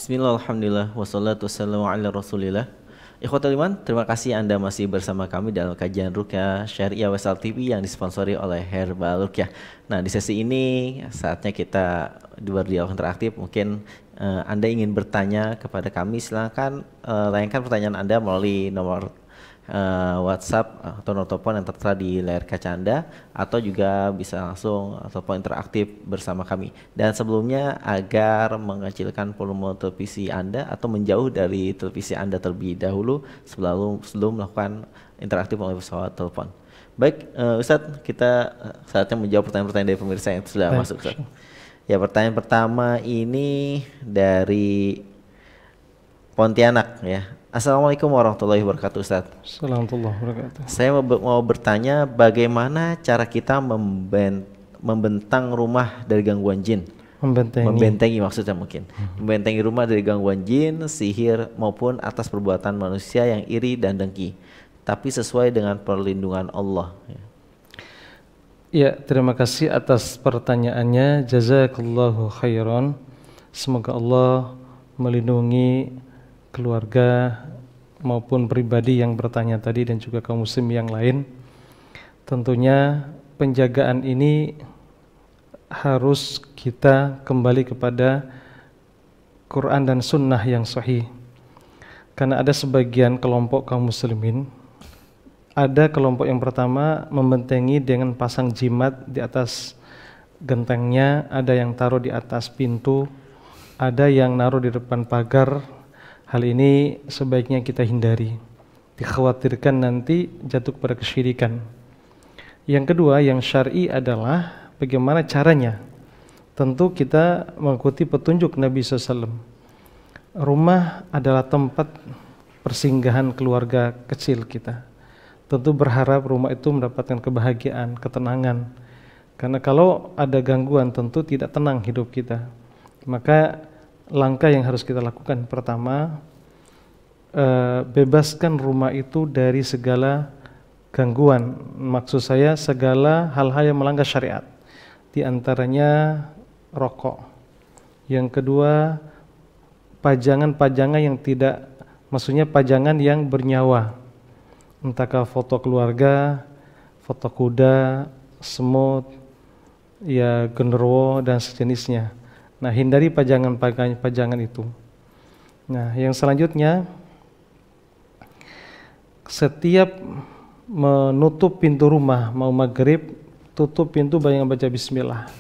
Bismillah, alhamdulillah, wassalatu wassalamu ala rasulillah. Ikhwatul iman, terima kasih Anda masih bersama kami dalam kajian Ruqyah Syariah Wesal TV yang disponsori oleh Herbal Ruqyah. Nah, di sesi ini saatnya kita berdialog interaktif. Mungkin Anda ingin bertanya kepada kami, silakan layangkan pertanyaan Anda melalui nomor WhatsApp atau nomor telepon yang tertera di layar kaca Anda, atau juga bisa langsung telepon interaktif bersama kami. Dan sebelumnya, agar mengecilkan volume televisi Anda atau menjauh dari televisi Anda terlebih dahulu sebelum melakukan interaktif melalui pesawat telepon. Baik, Ustadz, kita saatnya menjawab pertanyaan-pertanyaan dari pemirsa yang sudah masuk, Ustadz. Ya, pertanyaan pertama ini dari Pontianak, ya. Assalamualaikum warahmatullahi wabarakatuh, Ustaz. Assalamualaikum warahmatullahi wabarakatuh. Saya mau bertanya, bagaimana cara kita membentang rumah dari gangguan jin? Membentengi maksudnya mungkin. Membentengi rumah dari gangguan jin, sihir maupun atas perbuatan manusia yang iri dan dengki, tapi sesuai dengan perlindungan Allah. Ya, terima kasih atas pertanyaannya. Jazakallahu khairan. Semoga Allah melindungi keluarga maupun pribadi yang bertanya tadi dan juga kaum muslim yang lain. Tentunya penjagaan ini harus kita kembali kepada Quran dan Sunnah yang sahih. Karena ada sebagian kelompok kaum muslimin, ada kelompok yang pertama membentengi dengan pasang jimat di atas gentengnya, ada yang taruh di atas pintu, ada yang naruh di depan pagar. Hal ini sebaiknya kita hindari, dikhawatirkan nanti jatuh kepada kesyirikan. Yang kedua, yang syar'i adalah bagaimana caranya. Tentu kita mengikuti petunjuk Nabi SAW. Rumah adalah tempat persinggahan keluarga kecil kita. Tentu berharap rumah itu mendapatkan kebahagiaan, ketenangan. Karena kalau ada gangguan tentu tidak tenang hidup kita. Maka langkah yang harus kita lakukan pertama, bebaskan rumah itu dari segala gangguan. Maksud saya segala hal-hal yang melanggar syariat, di antaranya rokok. Yang kedua, pajangan-pajangan yang tidak, maksudnya pajangan yang bernyawa, entahkah foto keluarga, foto kuda, semut, ya genderuwo dan sejenisnya. Nah, hindari pajangan itu. Nah, yang selanjutnya, setiap menutup pintu rumah, mau maghrib, tutup pintu dengan baca bismillah.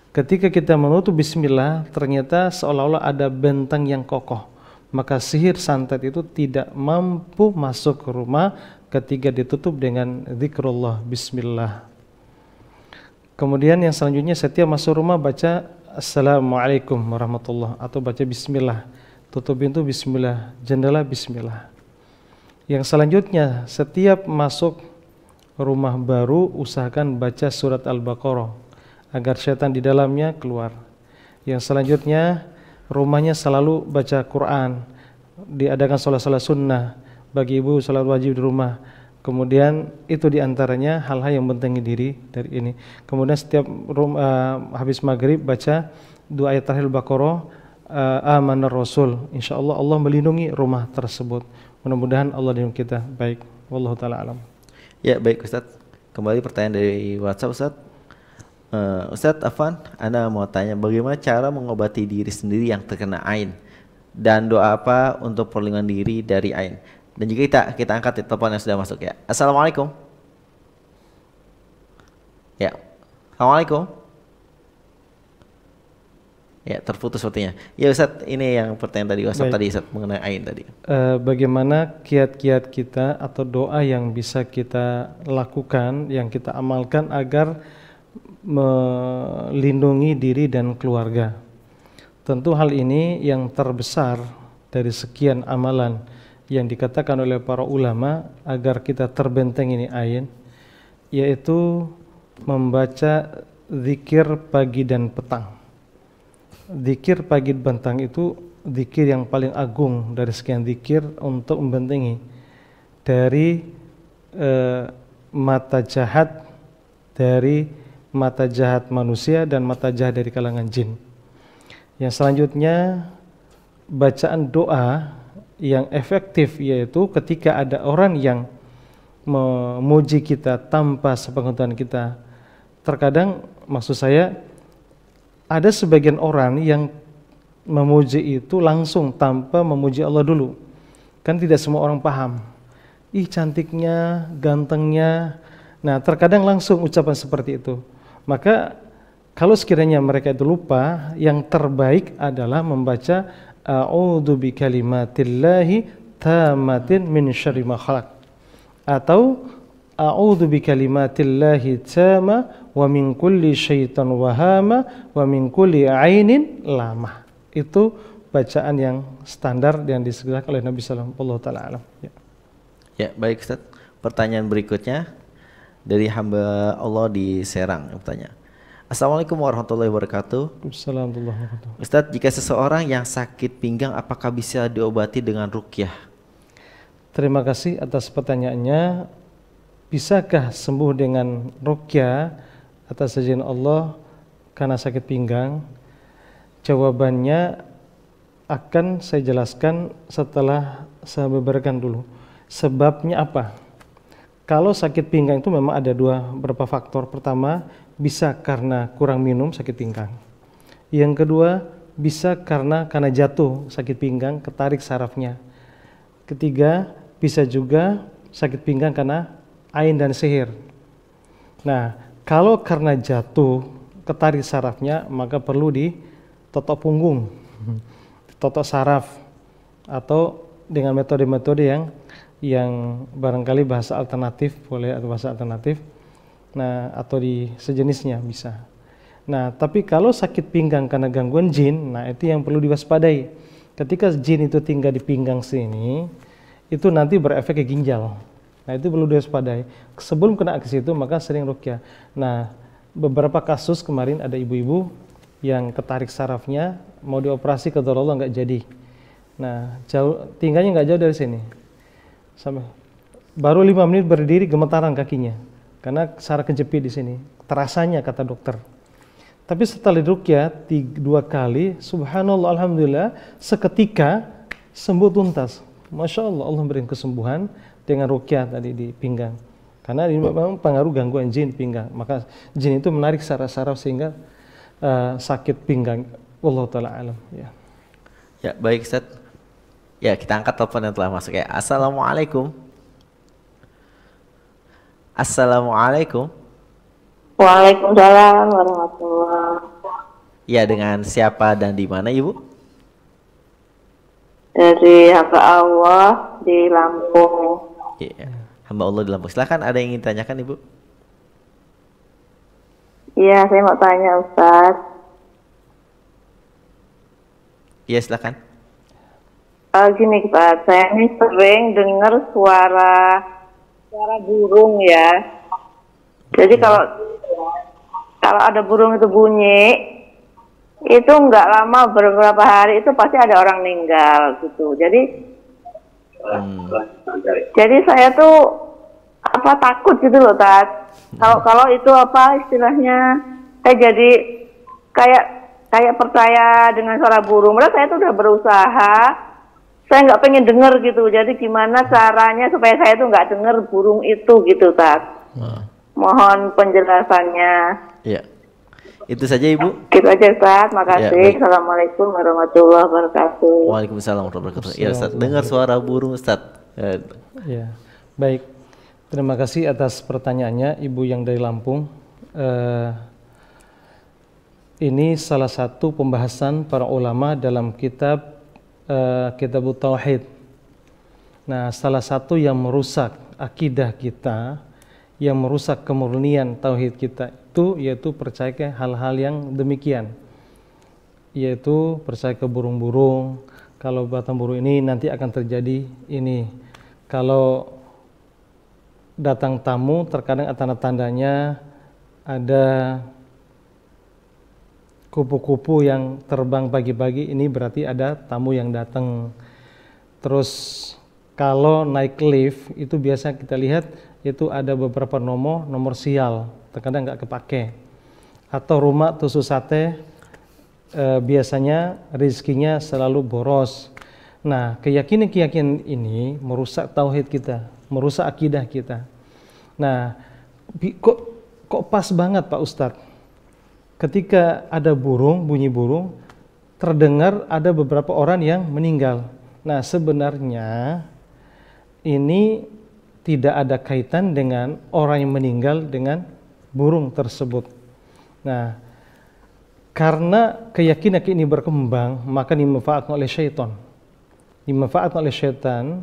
Ketika kita menutup bismillah, ternyata seolah-olah ada bentang yang kokoh. Maka sihir santet itu tidak mampu masuk ke rumah ketika ditutup dengan zikrullah, bismillah. Kemudian yang selanjutnya, setiap masuk rumah baca Assalamualaikum warahmatullahi, atau baca bismillah. Tutup pintu bismillah, jendela bismillah. Yang selanjutnya, setiap masuk rumah baru usahakan baca surat Al-Baqarah agar setan di dalamnya keluar. Yang selanjutnya, rumahnya selalu baca Quran, diadakan salat-salat sunnah, bagi ibu salat wajib di rumah. Kemudian itu diantaranya hal-hal yang membentengi diri dari ini. Kemudian setiap habis maghrib baca 2 ayat terakhir Al-Baqarah, amanar Rasul. Insyaallah Allah melindungi rumah tersebut. Mudah-mudahan Allah lindungi kita. Baik, wallahu taala alam. Ya, baik Ustadz. Kembali pertanyaan dari WhatsApp, Ustadz. Ustadz Afwan, Anda mau tanya bagaimana cara mengobati diri sendiri yang terkena ain, dan doa apa untuk perlindungan diri dari ain. Dan juga kita angkat telepon yang sudah masuk, ya. Assalamualaikum. Ya. Assalamualaikum. Ya, terputus sepertinya. Ya Ustaz, ini yang pertanyaan tadi WhatsApp tadi Ustaz, mengenai ain tadi. Bagaimana kiat-kiat kita atau doa yang bisa kita lakukan, yang kita amalkan agar melindungi diri dan keluarga. Tentu hal ini yang terbesar dari sekian amalan yang dikatakan oleh para ulama agar kita terbenteng ini ain, yaitu membaca zikir pagi dan petang. Zikir pagi dan petang itu zikir yang paling agung dari sekian zikir untuk membentengi dari mata jahat, dari mata jahat manusia dan mata jahat dari kalangan jin. Yang selanjutnya, bacaan doa yang efektif, yaitu ketika ada orang yang memuji kita tanpa sepengetahuan kita. Terkadang maksud saya ada sebagian orang yang memuji itu langsung tanpa memuji Allah dulu. Kan tidak semua orang paham. Ih cantiknya, gantengnya. Nah terkadang langsung ucapan seperti itu. Maka kalau sekiranya mereka itu lupa, yang terbaik adalah membaca a'udzu bikalimatillahi tammatin min syarri ma khalaq, atau a'udzu bikalimatillahi tamma wa min kulli syaitan wahama wa min kulli ainin lamah. Itu bacaan yang standar yang disebutkan oleh Nabi sallallahu alaihi wasallam. Ya, baik Ustaz. Pertanyaan berikutnya dari hamba Allah di Serang yang bertanya. Assalamualaikum warahmatullahi wabarakatuh. Assalamualaikum warahmatullahi wabarakatuh. Ustaz, jika seseorang yang sakit pinggang apakah bisa diobati dengan ruqyah? Terima kasih atas pertanyaannya. Bisakah sembuh dengan ruqyah atas izin Allah karena sakit pinggang? Jawabannya akan saya jelaskan setelah saya beberkan dulu. Sebabnya apa? Kalau sakit pinggang itu memang ada beberapa faktor. Pertama, bisa karena kurang minum sakit pinggang. Yang kedua, bisa karena jatuh sakit pinggang, ketarik sarafnya. Ketiga, bisa juga sakit pinggang karena ain dan sihir. Nah, kalau karena jatuh, ketarik sarafnya, maka perlu ditotok punggung, ditotok saraf, atau dengan metode-metode yang barangkali bahasa alternatif boleh, atau bahasa alternatif. Nah, atau di sejenisnya bisa. Nah, tapi kalau sakit pinggang karena gangguan jin, nah itu yang perlu diwaspadai. Ketika jin itu tinggal di pinggang sini, itu nanti berefek ke ginjal. Nah, itu perlu diwaspadai. Sebelum kena ke situ, maka sering ruqyah. Nah, beberapa kasus kemarin ada ibu-ibu yang ketarik sarafnya, mau dioperasi ke Allah nggak jadi. Nah, tinggalnya nggak jauh dari sini. Sampai baru 5 menit berdiri gemetaran kakinya. Karena saraf kejepit di sini, terasanya kata dokter. Tapi setelah diruqyah 2 kali, subhanallah, alhamdulillah, seketika sembuh tuntas. Masya Allah, Allah berikan kesembuhan dengan ruqyah tadi di pinggang. Karena ini memang pengaruh gangguan jin pinggang. Maka jin itu menarik saraf-saraf sehingga sakit pinggang. Wallahu ta'ala alam. Ya. Ya, baik Ustaz. Ya, kita angkat telepon yang telah masuk ya. Assalamualaikum. Assalamualaikum. Waalaikumsalam warahmatullahi wabarakatuh. Ya, dengan siapa dan di mana Ibu? Dari hamba Allah di Lampung. Ya, hamba Allah di Lampung. Silakan, ada yang ingin tanyakan Ibu? Iya, saya mau tanya Ustaz. Iya, silakan. Gini Ustaz, saya ini sering dengar suara burung ya. Jadi kalau ada burung itu bunyi, itu nggak lama, beberapa hari itu pasti ada orang meninggal gitu. Jadi saya tuh takut gitu loh, Tat. Kalau itu istilahnya, saya jadi kayak percaya dengan suara burung. Padahal saya tuh udah berusaha, saya nggak pengen denger gitu. Jadi gimana caranya supaya saya tuh nggak denger burung itu gitu, Tat. Mohon penjelasannya. Iya. Itu saja Ibu. Gitu aja Ustaz, makasih. Ya, Assalamualaikum warahmatullahi wabarakatuh. Waalaikumsalam warahmatullahi wabarakatuh. Ya Ustaz, dengar suara burung Ustaz. Ya, baik. Terima kasih atas pertanyaannya Ibu yang dari Lampung. Ini salah satu pembahasan para ulama dalam kitab Kitabut Tauhid. Nah, salah satu yang merusak akidah kita, yang merusak kemurnian tauhid kita itu yaitu percaya ke hal-hal yang demikian, yaitu percaya ke burung-burung. Kalau batang burung ini nanti akan terjadi ini. Kalau datang tamu, terkadang tanda-tandanya ada kupu-kupu yang terbang pagi-pagi, ini berarti ada tamu yang datang. Terus kalau naik lift itu biasa kita lihat itu ada beberapa nomor sial, terkadang nggak kepake. Atau rumah tusuk sate biasanya rezekinya selalu boros. Nah, keyakinan-keyakinan ini merusak tauhid kita, merusak akidah kita. Nah, kok pas banget Pak Ustadz, ketika ada burung, bunyi burung, terdengar ada beberapa orang yang meninggal. Nah, sebenarnya ini tidak ada kaitan dengan orang yang meninggal dengan burung tersebut. Nah, karena keyakinan ini berkembang, maka dimanfaatkan oleh syaitan. Dimanfaatkan oleh syaitan,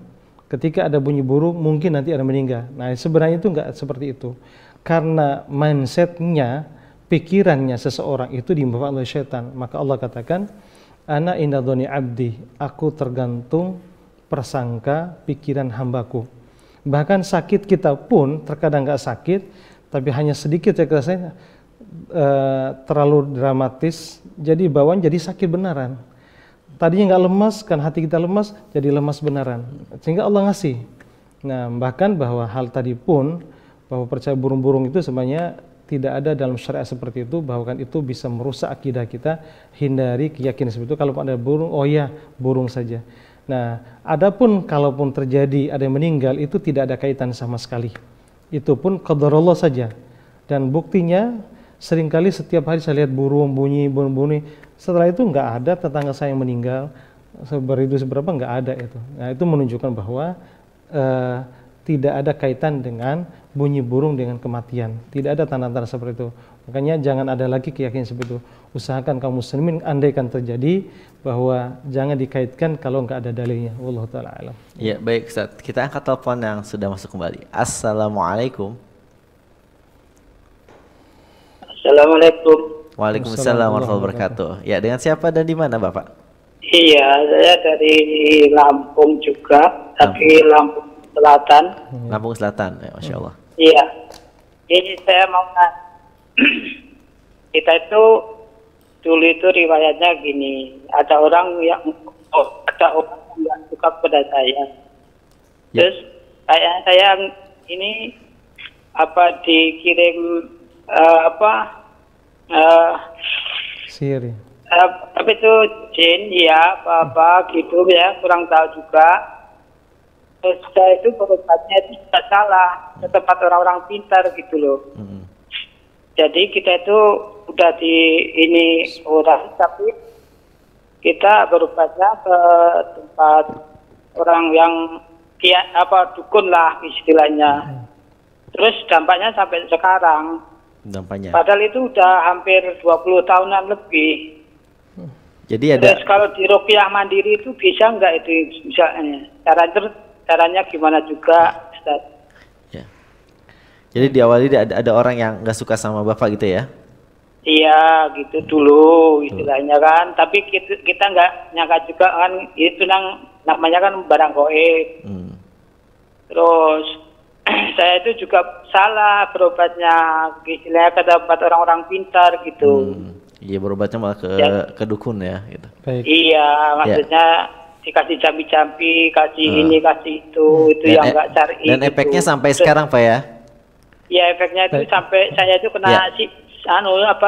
ketika ada bunyi burung, mungkin nanti ada meninggal. Nah, sebenarnya itu enggak seperti itu. Karena mindsetnya, pikirannya seseorang itu dimanfaatkan oleh syaitan. Maka Allah katakan, ana inda dhoni abdi, aku tergantung prasangka pikiran hambaku. Bahkan sakit kita pun terkadang nggak sakit, tapi hanya sedikit ya rasanya terlalu dramatis, jadi bawaan jadi sakit beneran. Tadinya nggak lemas, kan hati kita lemas, jadi lemas beneran. Sehingga Allah ngasih. Nah, bahkan bahwa hal tadi pun, bahwa percaya burung-burung itu sebenarnya tidak ada dalam syariat seperti itu, bahwa kan itu bisa merusak akidah kita. Hindari keyakinan seperti itu. Kalau ada burung, oh ya burung saja. Nah, adapun kalaupun terjadi ada yang meninggal, itu tidak ada kaitan sama sekali. Itu pun qadarullah saja. Dan buktinya seringkali setiap hari saya lihat burung bunyi. Setelah itu nggak ada tetangga saya yang meninggal, beridu seberapa nggak ada itu. Nah, itu menunjukkan bahwa tidak ada kaitan dengan bunyi burung dengan kematian. Tidak ada tanda-tanda seperti itu. Makanya jangan ada lagi keyakinan seperti itu. Usahakan kaum muslimin andaikan terjadi, bahwa jangan dikaitkan kalau nggak ada dalilnya. Wallahu ta'ala alam. Ya, baik Ustaz. Kita angkat telepon yang sudah masuk kembali. Assalamualaikum. Assalamualaikum. Waalaikumsalam warahmatullahi wabarakatuh. Ya, dengan siapa dan di mana Bapak? Iya, saya dari Lampung juga, tapi Lampung Selatan. Lampung Selatan, ya, Masya Allah. Iya. Ini saya mau nanya. Kita itu dulu itu riwayatnya gini, ada orang yang suka kepada saya. Terus saya ini dikirim Sihir. tapi itu jin ya apa gitu ya, kurang tahu juga. Terus saya itu berobatnya itu tidak salah ke tempat orang-orang pintar gitu loh. Jadi kita itu udah di ini orang, tapi kita berobatnya ke tempat orang yang dukun lah istilahnya. Terus dampaknya sampai sekarang. Dampaknya. Padahal itu udah hampir 20 tahunan lebih. Jadi ada. Terus kalau di ruqyah mandiri itu bisa nggak itu misalnya? Caranya gimana juga, Ustaz? Ya. Jadi diawali ada orang yang nggak suka sama Bapak gitu ya? Iya, gitu dulu istilahnya kan. Tapi kita nggak nyangka juga kan itu namanya kan barang goib. Terus saya itu juga salah berobatnya, istilahnya ke tempat orang-orang pintar gitu. Iya, berobatnya malah ke dukun ya gitu. Baik. Iya, maksudnya dikasih jampi-jampi, kasih ini, kasih itu yang nggak cari. Dan efeknya sampai sekarang Pak ya? Iya, efeknya itu sampai saya itu kena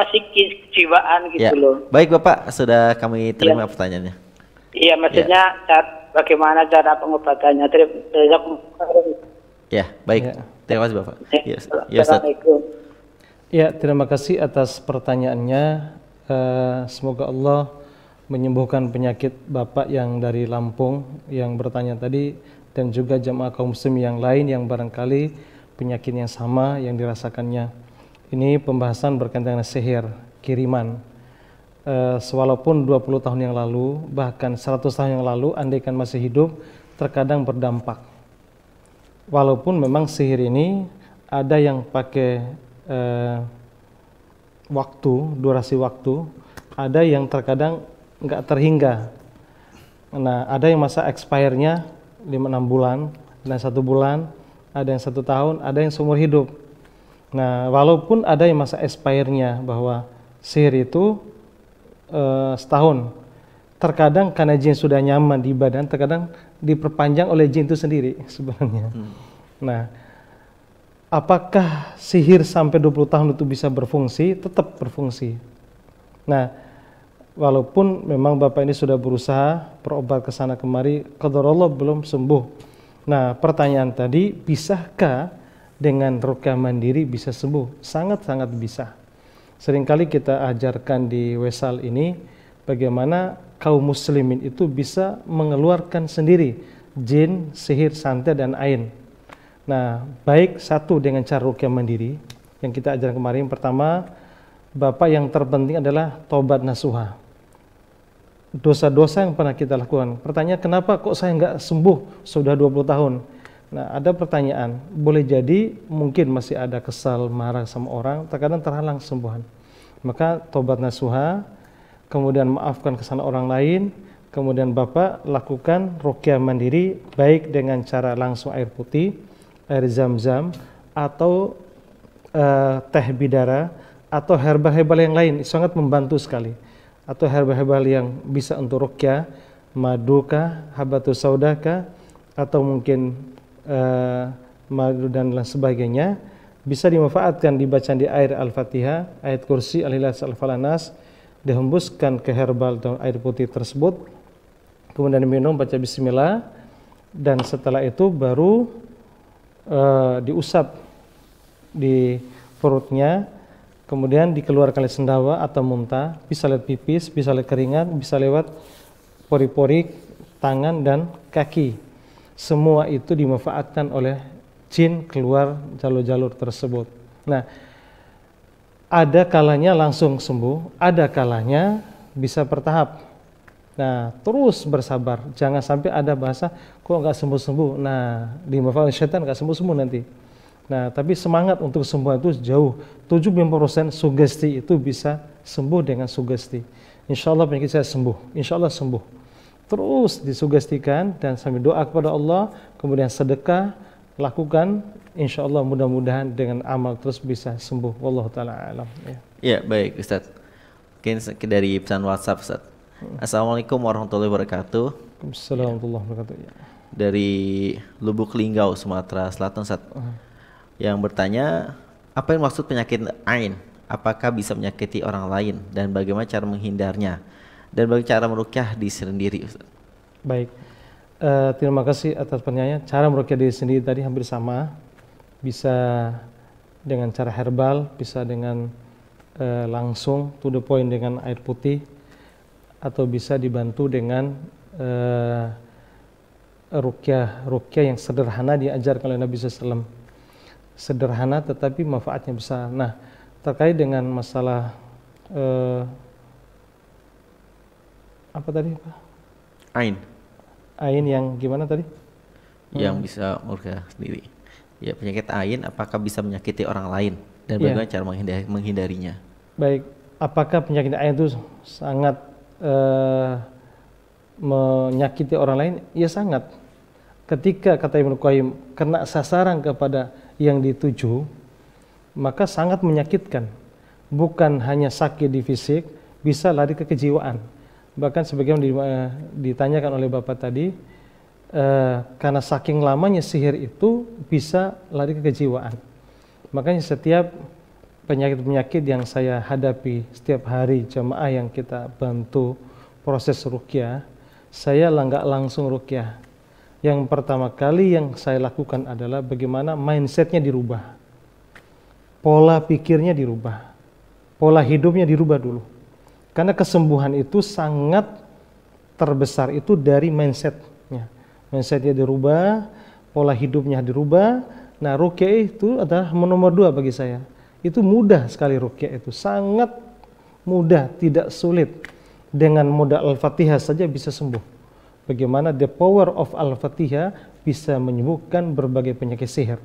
psikis kejiwaan gitu loh. Baik Bapak, sudah kami terima pertanyaannya. Iya, maksudnya bagaimana cara pengobatannya? Ya, baik. Terima kasih Bapak. Ya, Assalamualaikum. Ya, terima kasih atas pertanyaannya. Semoga Allah menyembuhkan penyakit Bapak yang dari Lampung yang bertanya tadi, dan juga jamaah kaum muslim yang lain yang barangkali penyakit yang sama yang dirasakannya. Ini pembahasan berkaitan dengan sihir, kiriman. Walaupun 20 tahun yang lalu, bahkan 100 tahun yang lalu, andaikan masih hidup, terkadang berdampak. Walaupun memang sihir ini ada yang pakai durasi waktu, ada yang terkadang nggak terhingga. Nah, ada yang masa expire-nya 5-6 bulan, ada yang 1 bulan, ada yang 1 tahun, ada yang seumur hidup. Nah, walaupun ada yang masa expire-nya bahwa sihir itu setahun, terkadang karena jin sudah nyaman di badan, terkadang diperpanjang oleh jin itu sendiri sebenarnya. Nah, apakah sihir sampai 20 tahun itu bisa berfungsi? Tetap berfungsi. Nah, walaupun memang Bapak ini sudah berusaha berobat ke sana kemari, qadarullah belum sembuh. Nah, pertanyaan tadi, bisakah dengan ruqyah mandiri bisa sembuh? Sangat-sangat bisa. Seringkali kita ajarkan di Wesal ini bagaimana kaum muslimin itu bisa mengeluarkan sendiri jin, sihir, santet, dan ain. Nah, baik satu dengan cara ruqyah mandiri yang kita ajarkan kemarin. Pertama, Bapak yang terpenting adalah taubat nasuha. Dosa-dosa yang pernah kita lakukan. Pertanyaan, kenapa kok saya nggak sembuh sudah 20 tahun? Nah, ada pertanyaan, boleh jadi mungkin masih ada kesal, marah sama orang, terkadang terhalang sembuhan. Maka taubat nasuha, kemudian maafkan kesalahan orang lain, kemudian Bapak lakukan ruqyah mandiri baik dengan cara langsung air putih, air zam-zam, atau teh bidara, atau herbal-herbal yang lain, sangat membantu sekali. Atau herbal-herbal yang bisa untuk ruqyah, maduka, habatus saudaka, atau mungkin madu dan lain sebagainya, bisa dimanfaatkan dibacaan di air Al-Fatihah, ayat kursi, Al-Ikhlas, Al-Falanas, dihembuskan ke herbal daun air putih tersebut, kemudian diminum, baca bismillah, dan setelah itu baru diusap di perutnya, kemudian dikeluarkan oleh sendawa atau muntah, bisa lewat pipis, bisa lewat keringat, bisa lewat pori-pori tangan dan kaki. Semua itu dimanfaatkan oleh jin keluar jalur-jalur tersebut. Nah, ada kalanya langsung sembuh, ada kalanya bisa bertahap. Nah, terus bersabar, jangan sampai ada bahasa kok nggak sembuh-sembuh. Nah, dimanfaatkan syaitan nggak sembuh-sembuh nanti. Nah, tapi semangat untuk sembuh itu jauh. 75% sugesti itu bisa sembuh dengan sugesti. Insya Allah penyakit saya sembuh, insya Allah sembuh. Terus disugestikan dan sambil doa kepada Allah, kemudian sedekah, lakukan, insya Allah mudah-mudahan dengan amal terus bisa sembuh. Wallahu ta'ala alam. Ya, baik Ustaz. Mungkin dari pesan WhatsApp Ustaz. Assalamualaikum warahmatullahi wabarakatuh. Assalamualaikum warahmatullahi wabarakatuh. Dari Lubuk Linggau, Sumatera Selatan Ustaz. Yang bertanya, apa yang maksud penyakit ain? Apakah bisa menyakiti orang lain dan bagaimana cara menghindarnya? Dan bagaimana cara meruqyah diri sendiri, Ustaz? Baik, terima kasih atas pertanyaannya. Cara meruqyah diri sendiri tadi hampir sama, bisa dengan cara herbal, bisa dengan langsung to the point dengan air putih, atau bisa dibantu dengan ruqyah yang sederhana diajarkan oleh Nabi SAW. Sederhana tetapi manfaatnya besar. Nah, terkait dengan masalah apa tadi Pak? Ain yang gimana tadi? Yang bisa meruqyah sendiri. Ya, penyakit ain apakah bisa menyakiti orang lain dan bagaimana cara menghindarinya? Baik, apakah penyakit ain itu sangat menyakiti orang lain? Ya sangat. Ketika kata Ibnu Qayyim kena sasaran kepada yang dituju, maka sangat menyakitkan. Bukan hanya sakit di fisik, bisa lari ke kejiwaan. Bahkan sebagaimana ditanyakan oleh Bapak tadi, karena saking lamanya sihir itu bisa lari ke kejiwaan. Makanya setiap penyakit-penyakit yang saya hadapi setiap hari, jamaah yang kita bantu proses ruqyah, saya nggak langsung ruqyah. Yang pertama kali yang saya lakukan adalah bagaimana mindsetnya dirubah, pola pikirnya dirubah, pola hidupnya dirubah dulu. Karena kesembuhan itu sangat terbesar itu dari mindsetnya. Mindsetnya dirubah, pola hidupnya dirubah. Nah, ruqyah itu adalah nomor 2 bagi saya. Itu mudah sekali ruqyah itu, sangat mudah, tidak sulit. Dengan modal Al-Fatihah saja bisa sembuh. Bagaimana the power of Al-Fatihah bisa menyembuhkan berbagai penyakit sihir.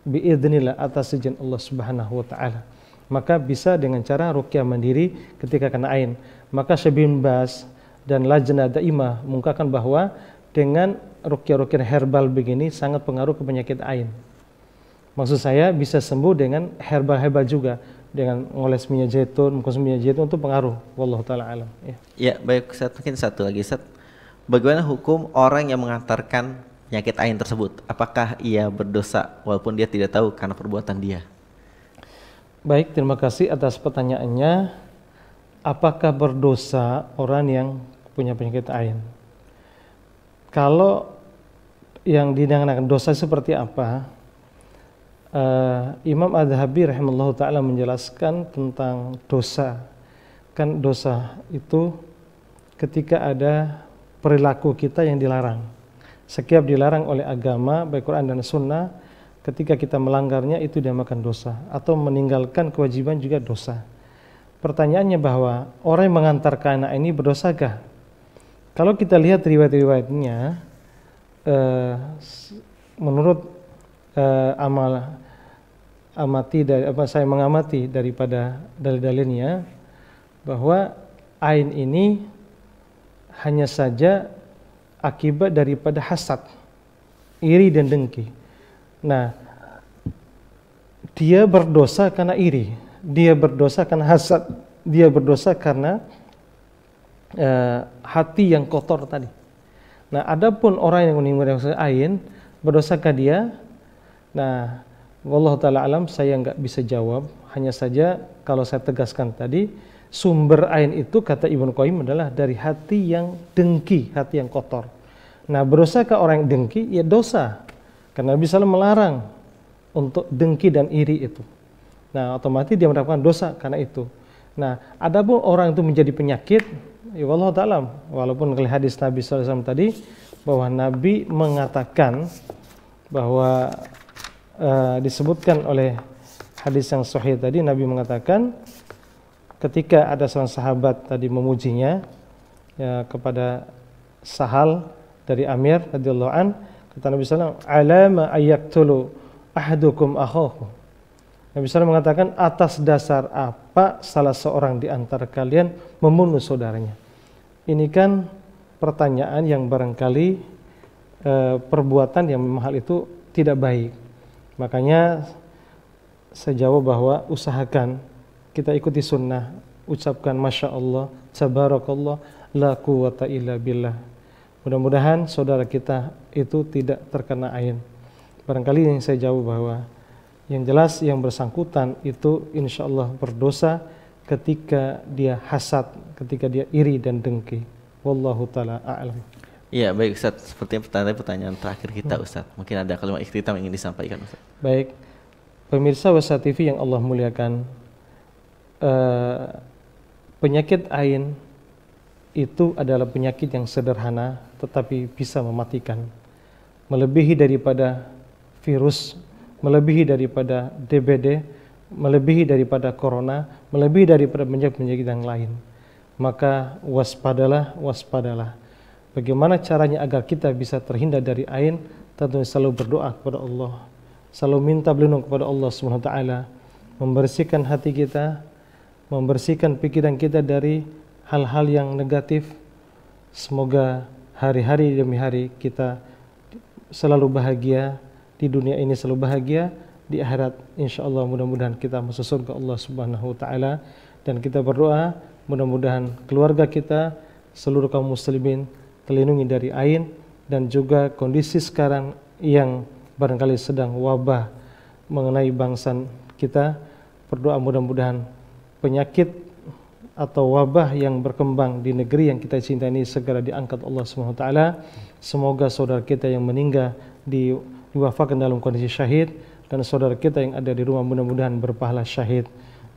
Biidznillah atas izin Allah Subhanahu wa taala. Maka bisa dengan cara ruqyah mandiri ketika kena ain. Maka Syekh bin Baz dan Lajnah Daimah mengungkapkan bahwa dengan ruqyah-ruqyah herbal begini sangat pengaruh ke penyakit ain. Maksud saya bisa sembuh dengan herbal-herbal juga, dengan ngoles minyak zaitun, mengkonsumsi minyak zaitun untuk pengaruh. Wallahu taala alam. Ya, baik Ustaz, mungkin satu lagi Ustaz. Bagaimana hukum orang yang mengantarkan penyakit ain tersebut? Apakah ia berdosa walaupun dia tidak tahu karena perbuatan dia? Baik, terima kasih atas pertanyaannya. apakah berdosa orang yang punya penyakit ain? Kalau yang dinakan dosa seperti apa? Imam Adz-Dzahabi rahimahullah ta'ala menjelaskan tentang dosa. Kan dosa itu ketika ada perilaku kita yang dilarang. Setiap dilarang oleh agama, baik Quran dan Sunnah, ketika kita melanggarnya itu dinamakan dosa. Atau meninggalkan kewajiban juga dosa. Pertanyaannya bahwa orang yang mengantarkan anak ini berdosakah? Kalau kita lihat riwayat-riwayatnya, menurut saya mengamati daripada dalil-dalilnya, bahwa ain ini hanya saja akibat daripada hasad, iri dan dengki. Nah, dia berdosa karena iri, dia berdosa karena hasad, dia berdosa karena hati yang kotor tadi. Nah, adapun orang yang meninggalkan ain, berdosakah dia? Nah, wallahu ta'ala alam, saya nggak bisa jawab. Hanya saja kalau saya tegaskan tadi, sumber ain itu kata Ibnu Qayyim adalah dari hati yang dengki, hati yang kotor. Nah, berdosakah orang yang dengki? Ya dosa. Karena Nabi SAW melarang untuk dengki dan iri itu. Nah, otomatis dia mendapatkan dosa karena itu. Nah, adapun orang itu menjadi penyakit, ya wallahu ta'ala, walaupun dari hadis Nabi SAW tadi, bahwa Nabi mengatakan bahwa disebutkan oleh hadis yang sahih tadi, Nabi mengatakan ketika ada seorang sahabat tadi memujinya ya, kepada Sahal dari Amir radhiyallahu an, kata Nabi SAW, alama ayaktulu ahadukum akhahu. Nabi SAW mengatakan, atas dasar apa salah seorang di antara kalian membunuh saudaranya? Ini kan pertanyaan yang barangkali perbuatan yang memang hal itu tidak baik. Makanya saya jawab bahwa usahakan kita ikuti sunnah, ucapkan Masya Allah, Tabarakallah, la quwata illa billah. Mudah-mudahan saudara kita itu tidak terkena ain. Barangkali yang saya jawab bahwa yang jelas yang bersangkutan itu insya Allah berdosa ketika dia hasad, ketika dia iri dan dengki. Wallahu ta'ala a'lam. Iya, baik Ustaz, seperti pertanyaan terakhir kita Ustaz. Mungkin ada kalimat ikhtitam yang ingin disampaikan Ustaz. Baik, pemirsa Wasat TV yang Allah muliakan, penyakit ain itu adalah penyakit yang sederhana tetapi bisa mematikan, melebihi daripada virus, melebihi daripada DBD, melebihi daripada corona, melebihi daripada penyakit-penyakit yang lain. Maka waspadalah, waspadalah. Bagaimana caranya agar kita bisa terhindar dari ain? Tentunya selalu berdoa kepada Allah, selalu minta berlindung kepada Allah Subhanahu wa taala, membersihkan hati kita, membersihkan pikiran kita dari hal-hal yang negatif. Semoga hari-hari demi hari kita selalu bahagia, di dunia ini selalu bahagia, di akhirat insyaallah mudah-mudahan kita masuk surga Allah Subhanahu wa taala. Dan kita berdoa mudah-mudahan keluarga kita, seluruh kaum muslimin terlindungi dari ain, dan juga kondisi sekarang yang barangkali sedang wabah mengenai bangsa kita. Berdoa mudah-mudahan penyakit atau wabah yang berkembang di negeri yang kita cintai ini segera diangkat Allah Subhanahu wa taala. Semoga saudara kita yang meninggal diwafatkan dalam kondisi syahid, dan saudara kita yang ada di rumah mudah-mudahan berpahala syahid,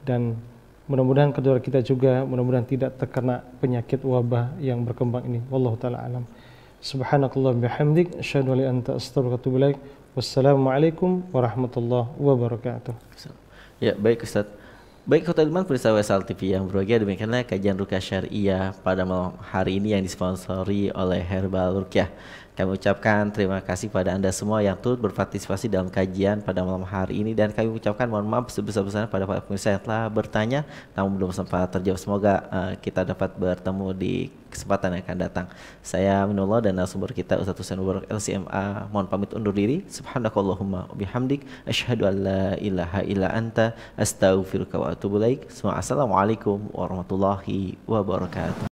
dan mudah-mudahan kedua kita juga mudah-mudahan tidak terkena penyakit wabah yang berkembang ini. Wallahu taala alam. Subhanakallah bihamdik, asyhadu an la ilaha illa anta, astaghfiruka wa atubu ilaik. Wassalamualaikum warahmatullahi wabarakatuh. Ya, baik Ustaz. Baik teman-teman pemirsa WSL TV yang berbahagia, demikianlah kajian Ruqyah Syariah pada malam hari ini yang disponsori oleh Herbal Ruqyah. Kami ucapkan terima kasih pada Anda semua yang turut berpartisipasi dalam kajian pada malam hari ini, dan kami ucapkan mohon maaf sebesar-besarnya pada para pemirsa yang telah bertanya namun belum sempat terjawab. Semoga kita dapat bertemu di kesempatan yang akan datang. Saya Minullah dan narasumber kita Ustaz Husain Mubarak LCMA mohon pamit undur diri. Subhanakallahumma wabihamdik, asyhadu an la ilaha illa anta, astaghfiruka wa atubu ilaik. Assalamualaikum warahmatullahi wabarakatuh.